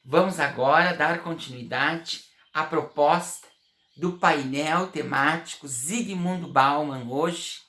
Vamos agora dar continuidade à proposta do painel temático Zygmunt Bauman hoje,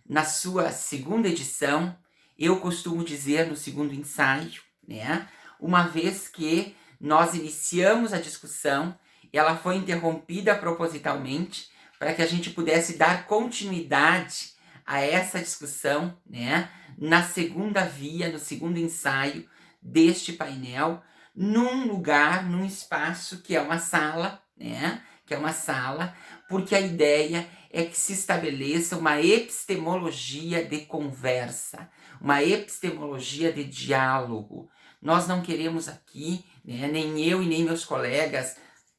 na sua segunda edição. Eu costumo dizer no segundo ensaio, né? Uma vez que nós iniciamos a discussão, ela foi interrompida propositalmente para que a gente pudesse dar continuidade a essa discussão, né? Na segunda via, no segundo ensaio deste painel, num lugar, num espaço que é uma sala, né? Que é uma sala, porque a ideia é que se estabeleça uma epistemologia de conversa, uma epistemologia de diálogo. Nós não queremos aqui, né, nem eu e nem meus colegas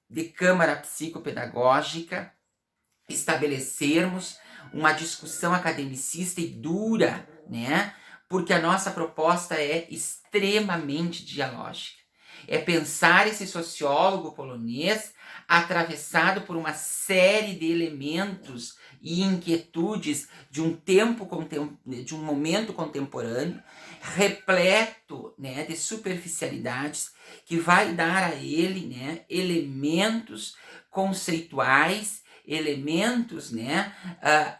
de Câmara Psicopedagógica, estabelecermos uma discussão academicista e dura, né? Porque a nossa proposta é extremamente dialógica. É pensar esse sociólogo polonês atravessado por uma série de elementos e inquietudes de um tempo, de um momento contemporâneo, repleto, né, de superficialidades, que vai dar a ele, né, elementos conceituais, elementos, né,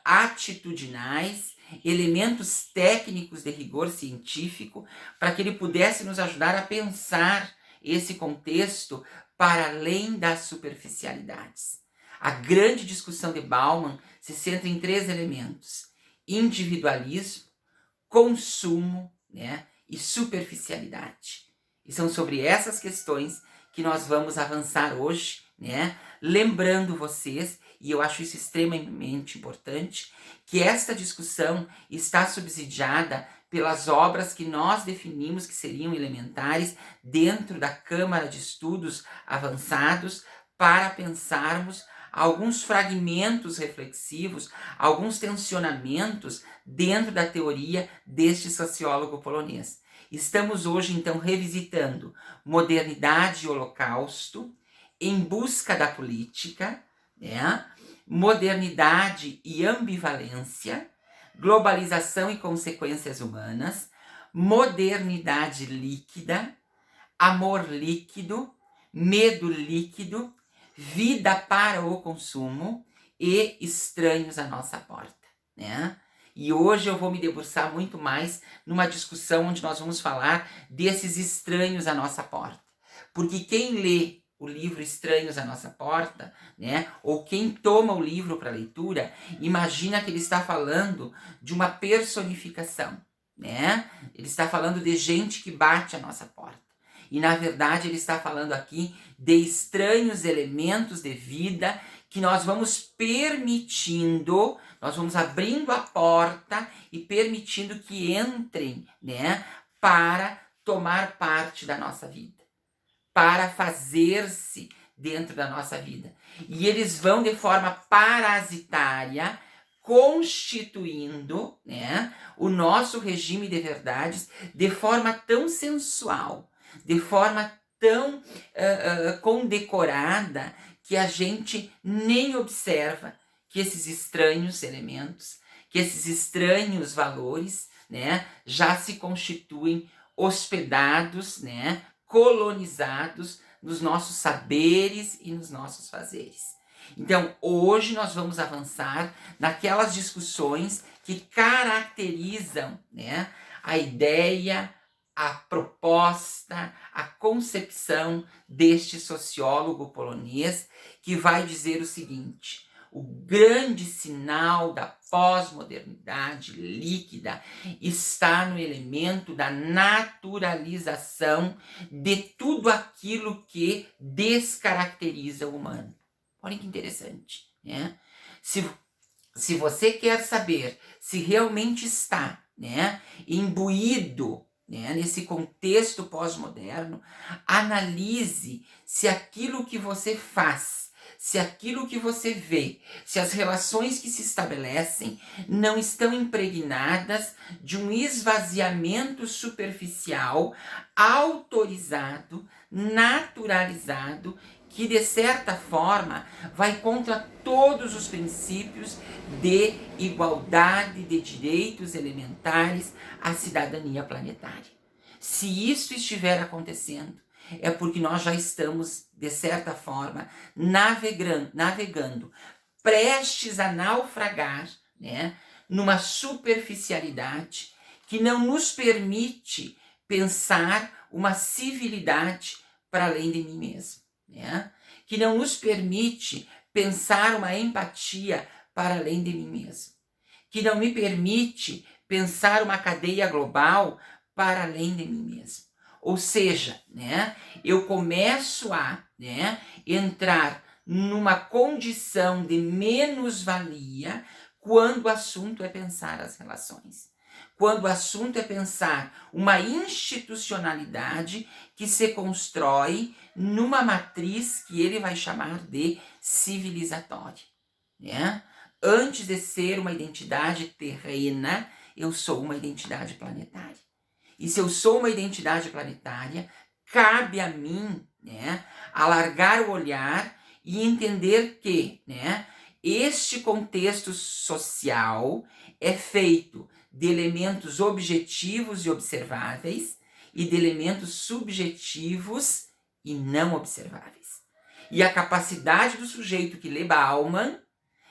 atitudinais, elementos técnicos de rigor científico, para que ele pudesse nos ajudar a pensar esse contexto para além das superficialidades. A grande discussão de Bauman se centra em 3 elementos: individualismo, consumo, né, e superficialidade. E são sobre essas questões que nós vamos avançar hoje, né? Lembrando vocês, e eu acho isso extremamente importante, que esta discussão está subsidiada pelas obras que nós definimos que seriam elementares dentro da Câmara de Estudos Avançados para pensarmos alguns fragmentos reflexivos, alguns tensionamentos dentro da teoria deste sociólogo polonês. Estamos hoje, então, revisitando Modernidade e Holocausto, Em Busca da Política, né? Modernidade e Ambivalência, Globalização e Consequências Humanas, Modernidade Líquida, Amor Líquido, Medo Líquido, Vida para o Consumo e Estranhos à Nossa Porta, né? E hoje eu vou me debruçar muito mais numa discussão onde nós vamos falar desses estranhos à nossa porta. Porque quem lê o livro Estranhos à Nossa Porta, né, ou quem toma o livro para leitura, imagina que ele está falando de uma personificação, né? Ele está falando de gente que bate à nossa porta. E na verdade ele está falando aqui de estranhos elementos de vida que nós vamos permitindo, nós vamos abrindo a porta e permitindo que entrem, né, para tomar parte da nossa vida, para fazer-se dentro da nossa vida. E eles vão de forma parasitária constituindo, né, o nosso regime de verdades de forma tão sensual, de forma tão condecorada, que a gente nem observa que esses estranhos elementos, que esses estranhos valores, né, já se constituem hospedados, né, colonizados nos nossos saberes e nos nossos fazeres. Então, hoje nós vamos avançar naquelas discussões que caracterizam, né, a ideia, a proposta, a concepção deste sociólogo polonês, que vai dizer o seguinte: o grande sinal da pós-modernidade líquida está no elemento da naturalização de tudo aquilo que descaracteriza o humano. Olha que interessante, né? Se você quer saber se realmente está, né, imbuído, né, nesse contexto pós-moderno, analise se aquilo que você faz, se aquilo que você vê, se as relações que se estabelecem não estão impregnadas de um esvaziamento superficial, autorizado, naturalizado, que de certa forma vai contra todos os princípios de igualdade de direitos elementares à cidadania planetária. Se isso estiver acontecendo, é porque nós já estamos, de certa forma, navegando, prestes a naufragar, né, numa superficialidade que não nos permite pensar uma civilidade para além de mim mesmo, né? Que não nos permite pensar uma empatia para além de mim mesmo, que não me permite pensar uma cadeia global para além de mim mesmo. Ou seja, né, eu começo a, né, entrar numa condição de menos-valia quando o assunto é pensar as relações. Quando o assunto é pensar uma institucionalidade que se constrói numa matriz que ele vai chamar de civilizatória, né? Antes de ser uma identidade terrena, eu sou uma identidade planetária. E se eu sou uma identidade planetária, cabe a mim, né, alargar o olhar e entender que, né, este contexto social é feito de elementos objetivos e observáveis e de elementos subjetivos e não observáveis. E a capacidade do sujeito que lê Bauman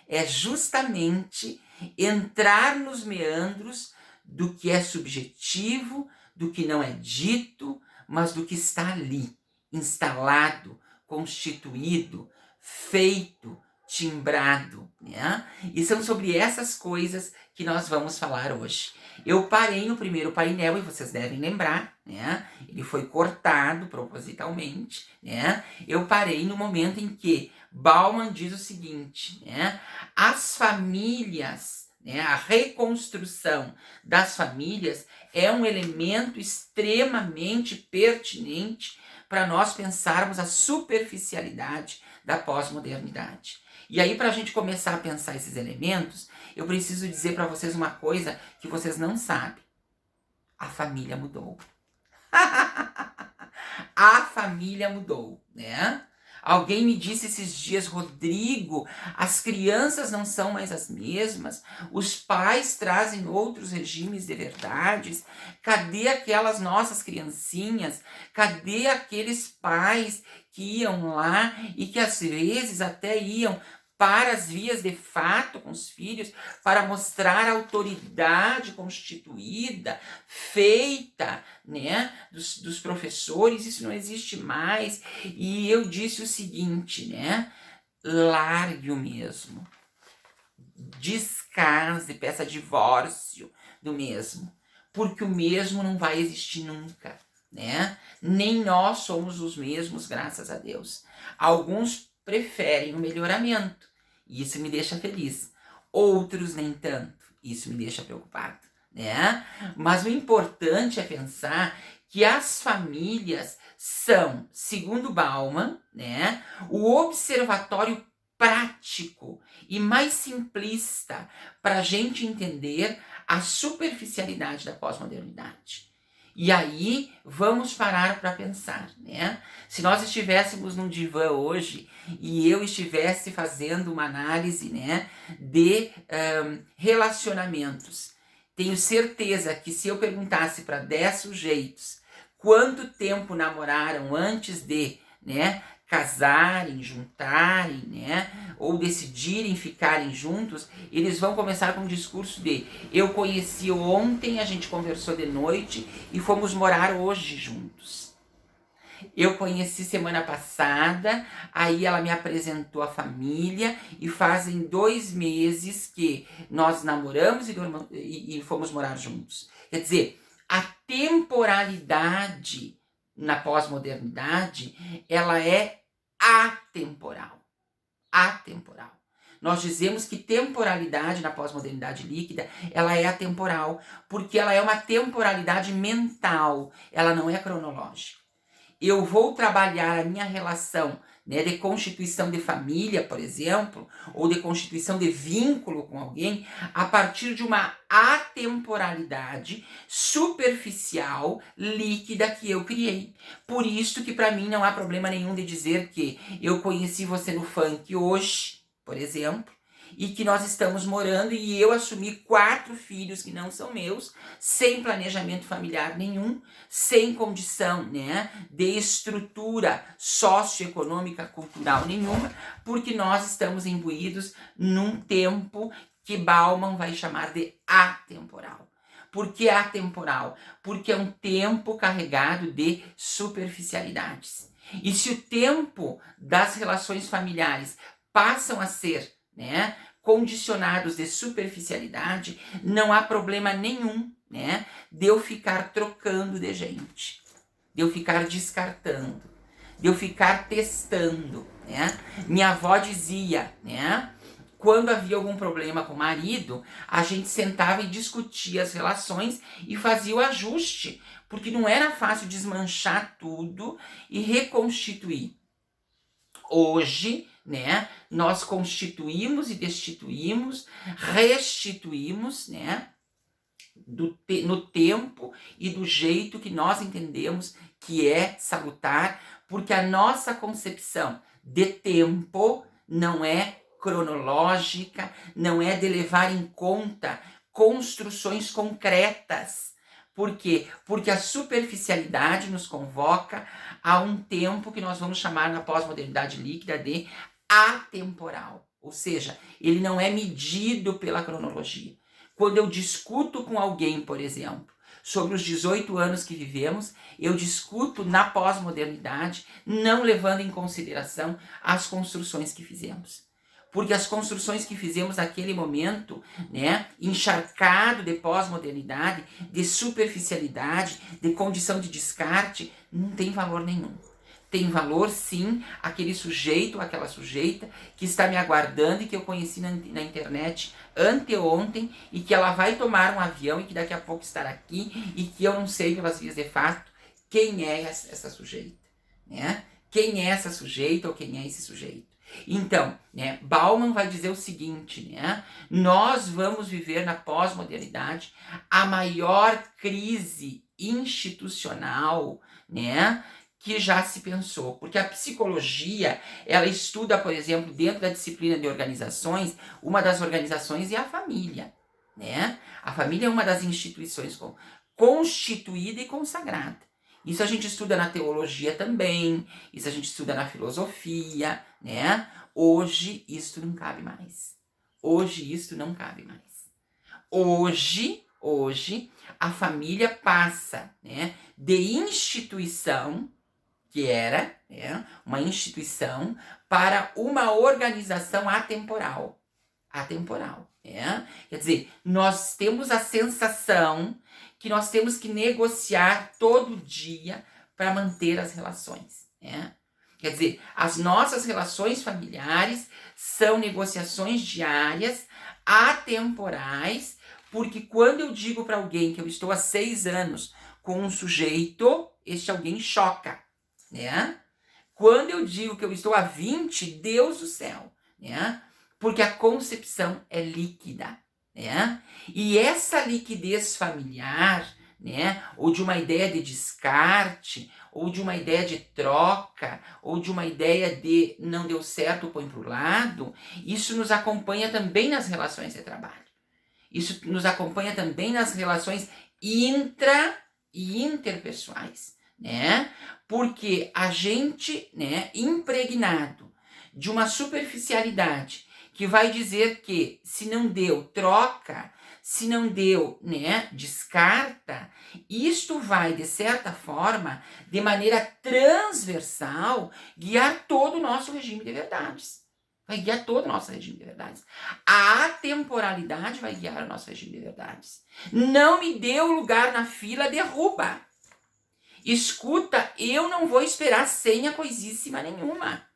é justamente entrar nos meandros do que é subjetivo, do que não é dito, mas do que está ali, instalado, constituído, feito, timbrado, né? E são sobre essas coisas que nós vamos falar hoje. Eu parei no primeiro painel, e vocês devem lembrar, né? Ele foi cortado propositalmente, né? Eu parei no momento em que Bauman diz o seguinte, né? As famílias, né? A reconstrução das famílias é um elemento extremamente pertinente para nós pensarmos a superficialidade da pós-modernidade. E aí, para a gente começar a pensar esses elementos, eu preciso dizer para vocês uma coisa que vocês não sabem. A família mudou. A família mudou, né? Alguém me disse esses dias, Rodrigo, as crianças não são mais as mesmas, os pais trazem outros regimes de verdades. Cadê aquelas nossas criancinhas? Cadê aqueles pais que iam lá e que às vezes até iam para as vias de fato com os filhos, para mostrar a autoridade constituída, feita, né, dos professores? Isso não existe mais. E eu disse o seguinte, né, largue o mesmo, descase, peça divórcio do mesmo, porque o mesmo não vai existir nunca, né? Nem nós somos os mesmos, graças a Deus. Alguns preferem o melhoramento, e isso me deixa feliz. Outros nem tanto, isso me deixa preocupado, né? Mas o importante é pensar que as famílias são, segundo Bauman, né, o observatório prático e mais simplista para a gente entender a superficialidade da pós-modernidade. E aí, vamos parar para pensar, né? Se nós estivéssemos num divã hoje e eu estivesse fazendo uma análise, né, de relacionamentos, tenho certeza que se eu perguntasse para 10 sujeitos quanto tempo namoraram antes de, né, casarem, juntarem, né, ou decidirem ficarem juntos, eles vão começar com um discurso de: eu conheci ontem, a gente conversou de noite e fomos morar hoje juntos. Eu conheci semana passada, aí ela me apresentou a família e fazem 2 meses que nós namoramos e fomos morar juntos. Quer dizer, a temporalidade na pós-modernidade, ela é atemporal. Atemporal. Nós dizemos que temporalidade na pós-modernidade líquida, ela é atemporal, porque ela é uma temporalidade mental, ela não é cronológica. Eu vou trabalhar a minha relação, né, de constituição de família, por exemplo, ou de constituição de vínculo com alguém, a partir de uma atemporalidade superficial, líquida que eu criei. Por isso que para mim não há problema nenhum de dizer que eu conheci você no funk hoje, por exemplo, e que nós estamos morando e eu assumi 4 filhos que não são meus, sem planejamento familiar nenhum, sem condição, né, de estrutura socioeconômica, cultural nenhuma, porque nós estamos imbuídos num tempo que Bauman vai chamar de atemporal. Por que atemporal? Porque é um tempo carregado de superficialidades. E se o tempo das relações familiares passam a ser, né, condicionados de superficialidade, não há problema nenhum, né, de eu ficar trocando de gente, de eu ficar descartando, de eu ficar testando, né? Minha avó dizia, né, quando havia algum problema com o marido, a gente sentava e discutia as relações e fazia o ajuste, porque não era fácil desmanchar tudo e reconstituir. Hoje, né, nós constituímos e destituímos, restituímos, né, no tempo e do jeito que nós entendemos que é salutar, porque a nossa concepção de tempo não é cronológica, não é de levar em conta construções concretas. Por quê? Porque a superficialidade nos convoca a um tempo que nós vamos chamar na pós-modernidade líquida de atemporal. Ou seja, ele não é medido pela cronologia. Quando eu discuto com alguém, por exemplo, sobre os 18 anos que vivemos, eu discuto na pós-modernidade, não levando em consideração as construções que fizemos. Porque as construções que fizemos naquele momento, né, encharcado de pós-modernidade, de superficialidade, de condição de descarte, não tem valor nenhum. Tem valor, sim, aquele sujeito, aquela sujeita que está me aguardando e que eu conheci na internet anteontem e que ela vai tomar um avião e que daqui a pouco estará aqui e que eu não sei pelas vias de fato quem é essa sujeita, né? Quem é essa sujeita ou quem é esse sujeito. Então, né, Bauman vai dizer o seguinte, né? Nós vamos viver na pós-modernidade a maior crise institucional, né, que já se pensou, porque a psicologia, ela estuda, por exemplo, dentro da disciplina de organizações, uma das organizações é a família, né? A família é uma das instituições constituída e consagrada. Isso a gente estuda na teologia também, isso a gente estuda na filosofia, né? Hoje isso não cabe mais. Hoje isso não cabe mais. Hoje a família passa, né, de instituição, que era, né, uma instituição, para uma organização atemporal. Atemporal, né? Quer dizer, nós temos a sensação que nós temos que negociar todo dia para manter as relações, né? Quer dizer, as nossas relações familiares são negociações diárias, atemporais, porque quando eu digo para alguém que eu estou há 6 anos com um sujeito, este alguém choca, né? Quando eu digo que eu estou há 20, Deus do céu, né? Porque a concepção é líquida, né? E essa liquidez familiar, né, ou de uma ideia de descarte, ou de uma ideia de troca, ou de uma ideia de não deu certo, põe para o lado, isso nos acompanha também nas relações de trabalho. Isso nos acompanha também nas relações intra e interpessoais, né? Porque a gente, né, impregnado de uma superficialidade que vai dizer que se não deu, troca, se não deu, né, descarta, isto vai, de certa forma, de maneira transversal, guiar todo o nosso regime de verdades. Vai guiar todo o nosso regime de verdades. A atemporalidade vai guiar o nosso regime de verdades. Não me deu lugar na fila, derruba. Escuta, eu não vou esperar senha coisíssima nenhuma.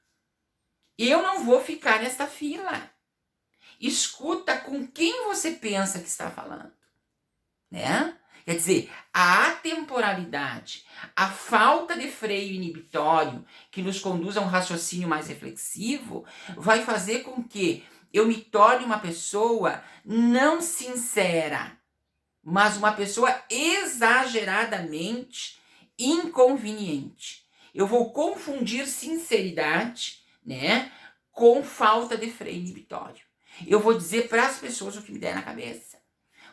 Eu não vou ficar nesta fila. Escuta com quem você pensa que está falando, né? Quer dizer, a atemporalidade, a falta de freio inibitório que nos conduz a um raciocínio mais reflexivo, vai fazer com que eu me torne uma pessoa não sincera, mas uma pessoa exageradamente inconveniente. Eu vou confundir sinceridade, né, com falta de freio inibitório. Eu vou dizer para as pessoas o que me der na cabeça.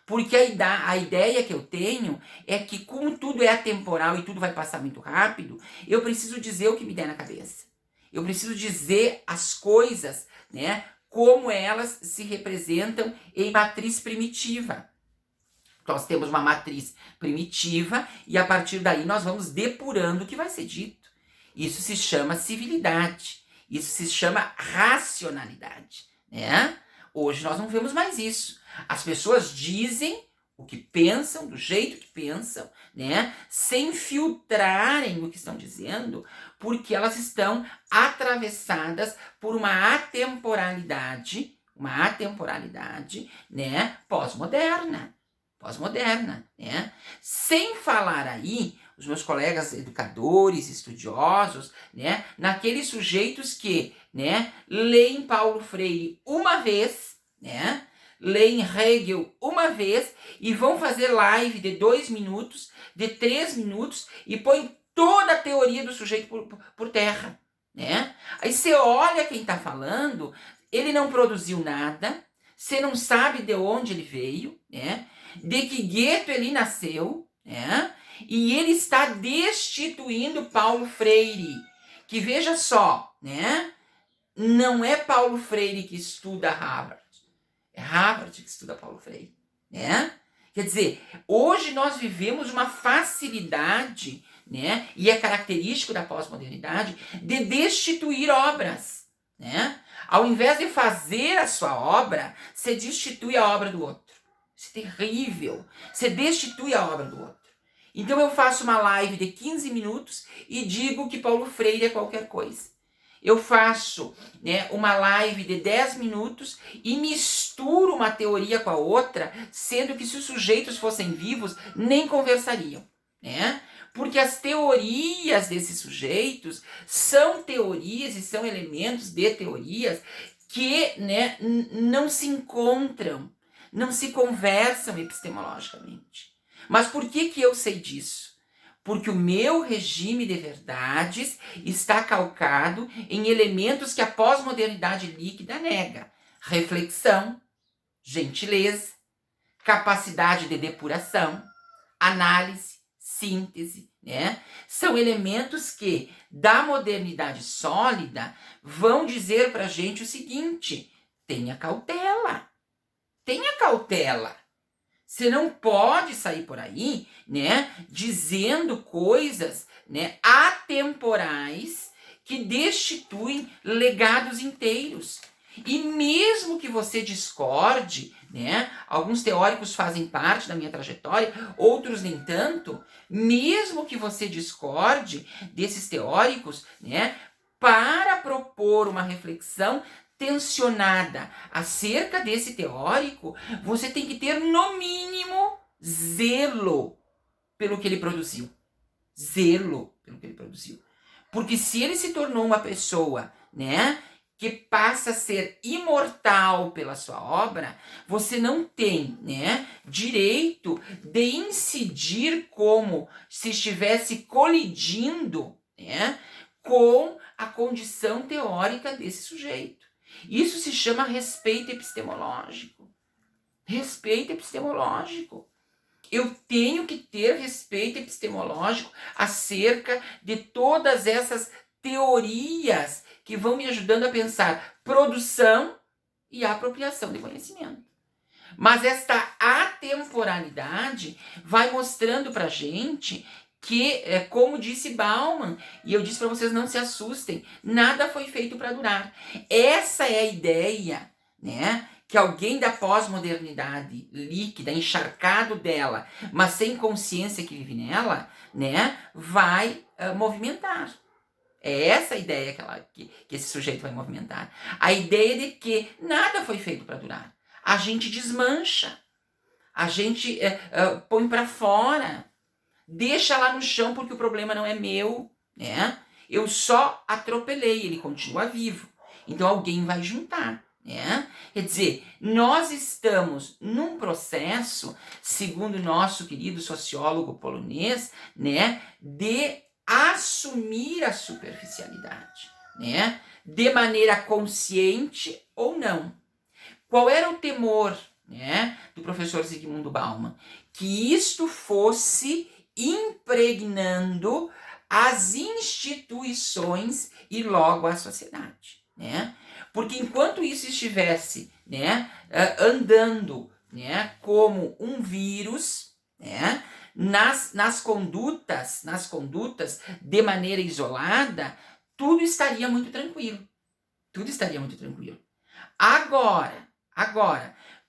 Porque a ideia que eu tenho é que, como tudo é atemporal e tudo vai passar muito rápido, eu preciso dizer o que me der na cabeça. Eu preciso dizer as coisas, né, como elas se representam em matriz primitiva. Nós temos uma matriz primitiva e a partir daí nós vamos depurando o que vai ser dito. Isso se chama civilidade. Isso se chama racionalidade, né? Hoje nós não vemos mais isso. As pessoas dizem o que pensam, do jeito que pensam, né? Sem filtrarem o que estão dizendo, porque elas estão atravessadas por uma atemporalidade, né? Pós-moderna, né? Sem falar aí os meus colegas educadores, estudiosos, né, naqueles sujeitos que, né, leem Paulo Freire uma vez, né, leem Hegel uma vez e vão fazer live de 2 minutos, de 3 minutos e põem toda a teoria do sujeito por terra, né? Aí você olha quem está falando, ele não produziu nada, você não sabe de onde ele veio, né? De que gueto ele nasceu, né? E ele está destituindo Paulo Freire, que veja só, né? Não é Paulo Freire que estuda Harvard, é Harvard que estuda Paulo Freire, né? Quer dizer, hoje nós vivemos uma facilidade, né? E é característico da pós-modernidade de destituir obras, né? Ao invés de fazer a sua obra, você destitui a obra do outro. Isso é terrível. Você destitui a obra do outro. Então eu faço uma live de 15 minutos e digo que Paulo Freire é qualquer coisa. Eu faço, né, uma live de 10 minutos e misturo uma teoria com a outra, sendo que se os sujeitos fossem vivos, nem conversariam, né? Porque as teorias desses sujeitos são teorias e são elementos de teorias que, né, não se encontram, não se conversam epistemologicamente. Mas por que eu sei disso? Porque o meu regime de verdades está calcado em elementos que a pós-modernidade líquida nega. Reflexão, gentileza, capacidade de depuração, análise, síntese, né? São elementos que, da modernidade sólida, vão dizer pra gente o seguinte: tenha cautela. Tenha cautela. Você não pode sair por aí, né, dizendo coisas, né, atemporais que destituem legados inteiros. E mesmo que você discorde, né, alguns teóricos fazem parte da minha trajetória, outros nem tanto, mesmo que você discorde desses teóricos, né, para propor uma reflexão tensionada acerca desse teórico, você tem que ter, no mínimo, zelo pelo que ele produziu. Zelo pelo que ele produziu. Porque se ele se tornou uma pessoa, né, que passa a ser imortal pela sua obra, você não tem, né, direito de incidir como se estivesse colidindo, né, com a condição teórica desse sujeito. Isso se chama respeito epistemológico. Respeito epistemológico. Eu tenho que ter respeito epistemológico acerca de todas essas teorias que vão me ajudando a pensar produção e apropriação de conhecimento. Mas esta atemporalidade vai mostrando pra gente que, como disse Bauman, e eu disse para vocês não se assustem, nada foi feito para durar. Essa é a ideia, né, que alguém da pós-modernidade líquida, encharcado dela, mas sem consciência que vive nela, né, vai movimentar. É essa a ideia que esse sujeito vai movimentar. A ideia de que nada foi feito para durar. A gente desmancha, a gente põe para fora, deixa lá no chão porque o problema não é meu, né? Eu só atropelei, ele continua vivo. Então alguém vai juntar, né? Quer dizer, nós estamos num processo, segundo o nosso querido sociólogo polonês, né, de assumir a superficialidade, né? De maneira consciente ou não. Qual era o temor, né, do professor Zygmunt Bauman? Que isto fosse impregnando as instituições e logo a sociedade, né? Porque enquanto isso estivesse, né, andando, né, como um vírus, né, nas condutas de maneira isolada, tudo estaria muito tranquilo. Tudo estaria muito tranquilo. Agora,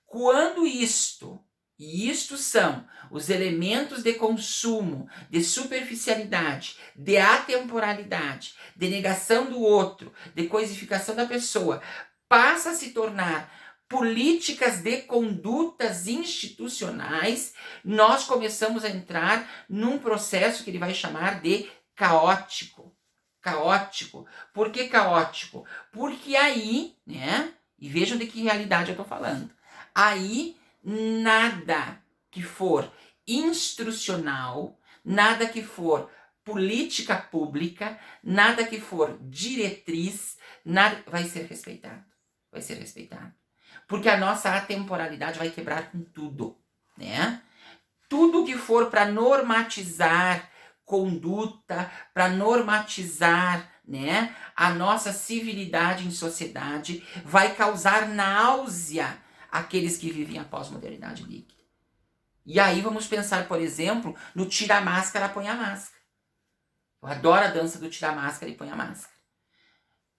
quando e isto são os elementos de consumo, de superficialidade, de atemporalidade, de negação do outro, de coisificação da pessoa, passa a se tornar políticas de condutas institucionais, nós começamos a entrar num processo que ele vai chamar de caótico. Caótico. Por que caótico? Porque aí, né? E vejam de que realidade eu estou falando. Aí, nada que for instrucional, nada que for política pública, nada que for diretriz, nada vai ser respeitado. Vai ser respeitado. Porque a nossa atemporalidade vai quebrar com tudo, né? Tudo que for para normatizar conduta, para normatizar, né, a nossa civilidade em sociedade, vai causar náusea àqueles que vivem a pós-modernidade líquida. E aí vamos pensar, por exemplo, no tira a máscara, põe a máscara. Eu adoro a dança do tira a máscara e põe a máscara.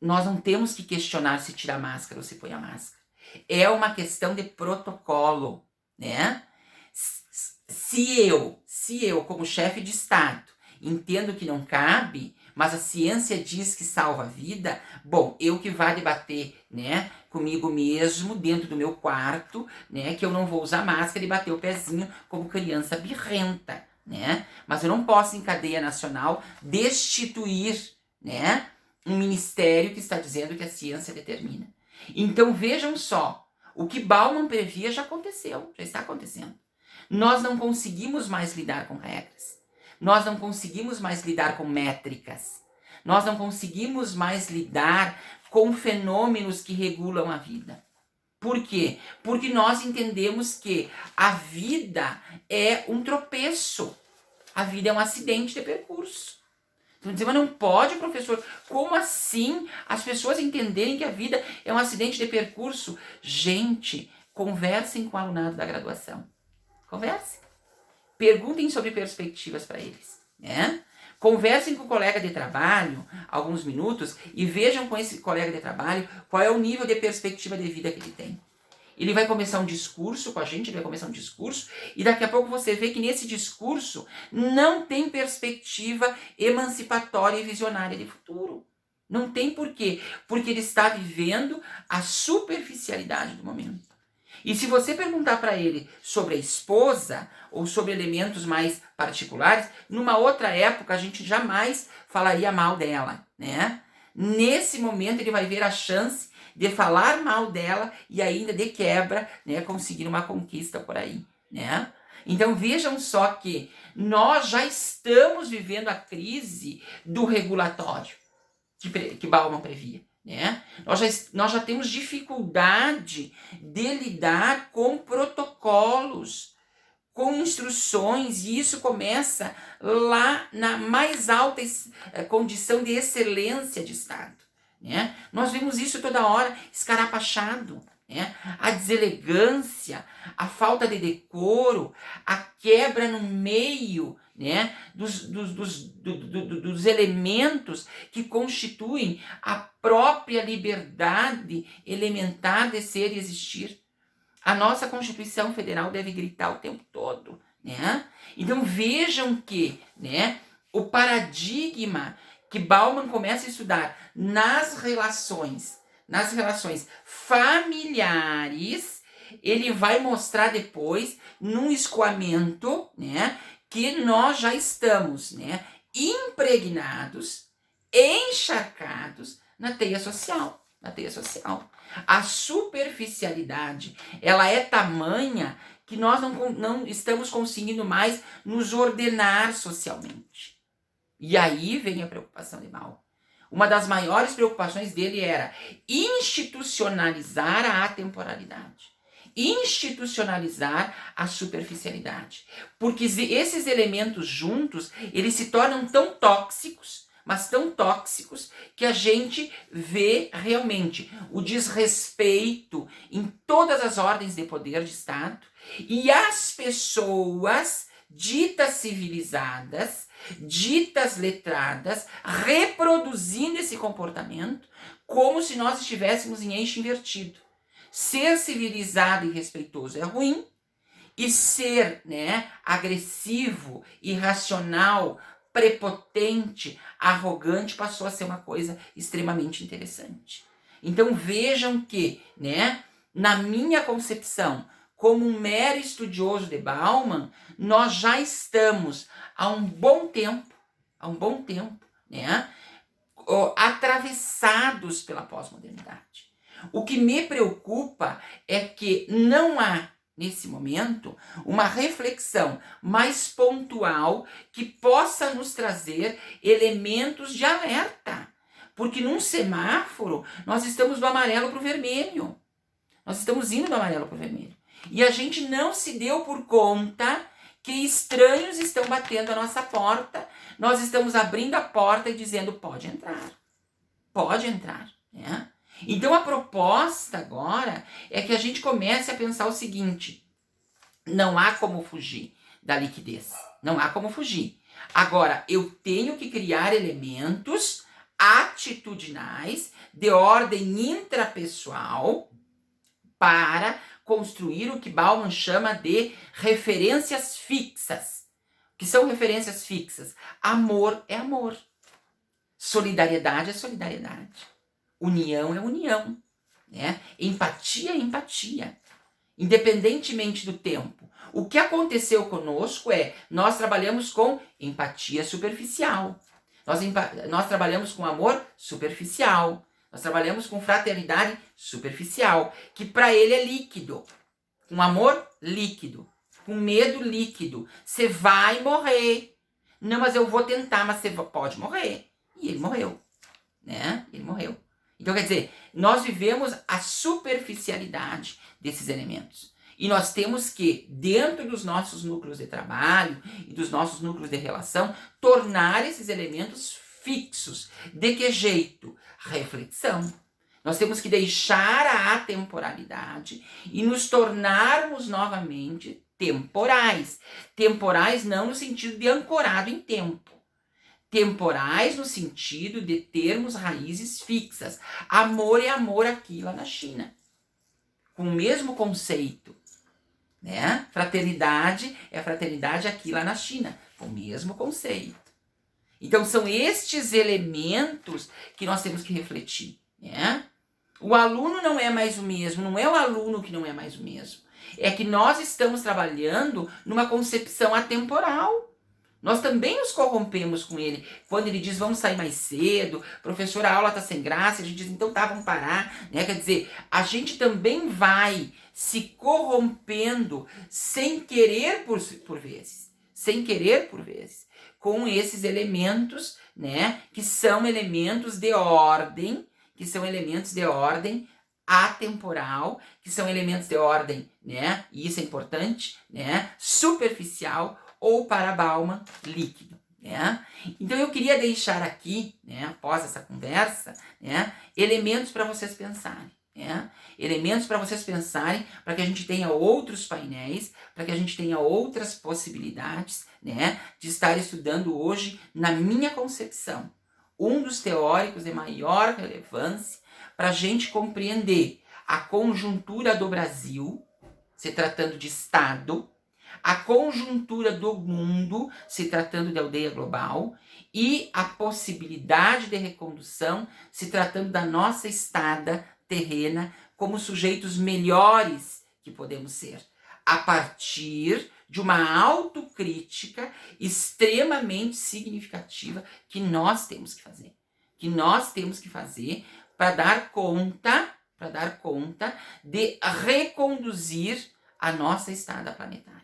Nós não temos que questionar se tira a máscara ou se põe a máscara. É uma questão de protocolo, né? Se eu, como chefe de Estado, entendo que não cabe, mas a ciência diz que salva a vida, bom, eu que vá debater, né, comigo mesmo, dentro do meu quarto, né, que eu não vou usar máscara e bater o pezinho como criança birrenta, né? Mas eu não posso, em cadeia nacional, destituir, né, um ministério que está dizendo que a ciência determina. Então vejam só, o que Bauman previa já aconteceu, já está acontecendo. Nós não conseguimos mais lidar com regras. Nós não conseguimos mais lidar com métricas. Nós não conseguimos mais lidar com fenômenos que regulam a vida. Por quê? Porque nós entendemos que a vida é um tropeço. A vida é um acidente de percurso. Então, dizer, mas não pode, professor, como assim as pessoas entenderem que a vida é um acidente de percurso? Gente, conversem com o alunado da graduação. Conversem. Perguntem sobre perspectivas para eles, né? Conversem com o colega de trabalho alguns minutos e vejam com esse colega de trabalho qual é o nível de perspectiva de vida que ele tem. Ele vai começar um discurso com a gente, ele vai começar um discurso, e daqui a pouco você vê que nesse discurso não tem perspectiva emancipatória e visionária de futuro. Não tem por quê? Porque ele está vivendo a superficialidade do momento. E se você perguntar para ele sobre a esposa ou sobre elementos mais particulares, numa outra época a gente jamais falaria mal dela, né? Nesse momento ele vai ver a chance de falar mal dela e ainda de quebra, né, conseguir uma conquista por aí, né? Então vejam só que nós já estamos vivendo a crise do regulatório que Bauman previa, né? Nós já temos dificuldade de lidar com protocolos, com instruções, e isso começa lá na mais alta condição de excelência de Estado, né? Nós vemos isso toda hora escarapachado, né? A deselegância, a falta de decoro, a quebra no meio, né, dos elementos que constituem a própria liberdade elementar de ser e existir. A nossa Constituição Federal deve gritar o tempo todo, né? Então vejam que, né, o paradigma que Bauman começa a estudar nas relações familiares, ele vai mostrar depois num escoamento, né, que nós já estamos, né, impregnados, encharcados na teia social. A superficialidade, ela é tamanha que nós não estamos conseguindo mais nos ordenar socialmente. E aí vem a preocupação de Bauman. uma das maiores preocupações dele era institucionalizar a atemporalidade, institucionalizar a superficialidade. Porque esses elementos juntos, eles se tornam tão tóxicos, mas tão tóxicos, que a gente vê realmente o desrespeito em todas as ordens de poder de Estado e as pessoas ditas civilizadas, ditas letradas, reproduzindo esse comportamento como se nós estivéssemos em eixo invertido. Ser civilizado e respeitoso é ruim, e ser, né, agressivo, irracional, prepotente, arrogante passou a ser uma coisa extremamente interessante. Então vejam que, né, na minha concepção, como um mero estudioso de Bauman, nós já estamos há um bom tempo, né, atravessados pela pós-modernidade. O que me preocupa é que não há, nesse momento, uma reflexão mais pontual que possa nos trazer elementos de alerta. Porque num semáforo, nós estamos do amarelo para o vermelho. Nós estamos indo do amarelo para o vermelho. E a gente não se deu por conta que estranhos estão batendo a nossa porta. Nós estamos abrindo a porta e dizendo, pode entrar. Pode entrar, né? Então a proposta agora é que a gente comece a pensar o seguinte: não há como fugir da liquidez, não há como fugir. Agora, eu tenho que criar elementos atitudinais de ordem intrapessoal para construir o que Bauman chama de referências fixas. O que são referências fixas? Amor é amor. Solidariedade é solidariedade. União é união, né? Empatia é empatia, independentemente do tempo. O que aconteceu conosco é, nós trabalhamos com empatia superficial, nós trabalhamos com amor superficial, nós trabalhamos com fraternidade superficial, que para ele é líquido, com amor líquido, com medo líquido. Você vai morrer. Não, mas eu vou tentar, mas você pode morrer. E ele morreu, né? Ele morreu. Então, quer dizer, nós vivemos a superficialidade desses elementos. E nós temos que, dentro dos nossos núcleos de trabalho e dos nossos núcleos de relação, tornar esses elementos fixos. De que jeito? Reflexão. Nós temos que deixar a atemporalidade e nos tornarmos novamente temporais. Temporais não no sentido de ancorado em tempo. Temporais no sentido de termos raízes fixas. Amor é amor aqui lá na China. Com o mesmo conceito. Né? Fraternidade é fraternidade aqui lá na China. Com o mesmo conceito. Então são estes elementos que nós temos que refletir. Né? O aluno não é mais o mesmo. Não é o aluno que não é mais o mesmo. É que nós estamos trabalhando numa concepção atemporal. Nós também nos corrompemos com ele. Quando ele diz, vamos sair mais cedo, professor, a aula está sem graça, a gente diz, então tá, vamos parar. Né? Quer dizer, a gente também vai se corrompendo sem querer por vezes. Sem querer por vezes. Com esses elementos, né, que são elementos de ordem, atemporal, que são elementos de ordem, né, e isso é importante, né, superficial, ou para Bauman, líquido. Né? Então eu queria deixar aqui, né, após essa conversa, né, elementos para vocês pensarem. Né? Elementos para vocês pensarem, para que a gente tenha outros painéis, para que a gente tenha outras possibilidades, né, de estar estudando hoje, na minha concepção, um dos teóricos de maior relevância para a gente compreender a conjuntura do Brasil, se tratando de Estado, a conjuntura do mundo, se tratando de aldeia global, e a possibilidade de recondução, se tratando da nossa estada terrena, como sujeitos melhores que podemos ser, a partir de uma autocrítica extremamente significativa que nós temos que fazer. Que nós temos que fazer para dar conta de reconduzir a nossa estada planetária.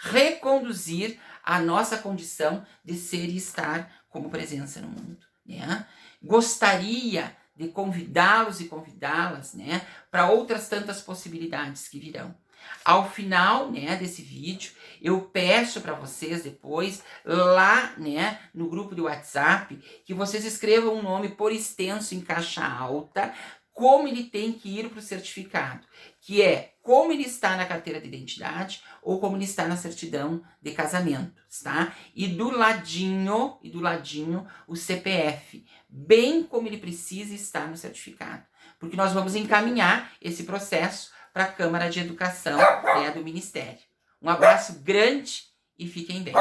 Reconduzir a nossa condição de ser e estar como presença no mundo. Né? gostaria de convidá-los e convidá-las, né, para outras tantas possibilidades que virão. Ao final, né, desse vídeo, eu peço para vocês depois, lá, né, no grupo de WhatsApp, que vocês escrevam um nome por extenso em caixa alta, como ele tem que ir para o certificado, que é como ele está na carteira de identidade ou como ele está na certidão de casamento, tá? E do ladinho, o CPF, bem como ele precisa estar no certificado, porque nós vamos encaminhar esse processo para a Câmara de Educação, né, do Ministério. Um abraço grande e fiquem bem.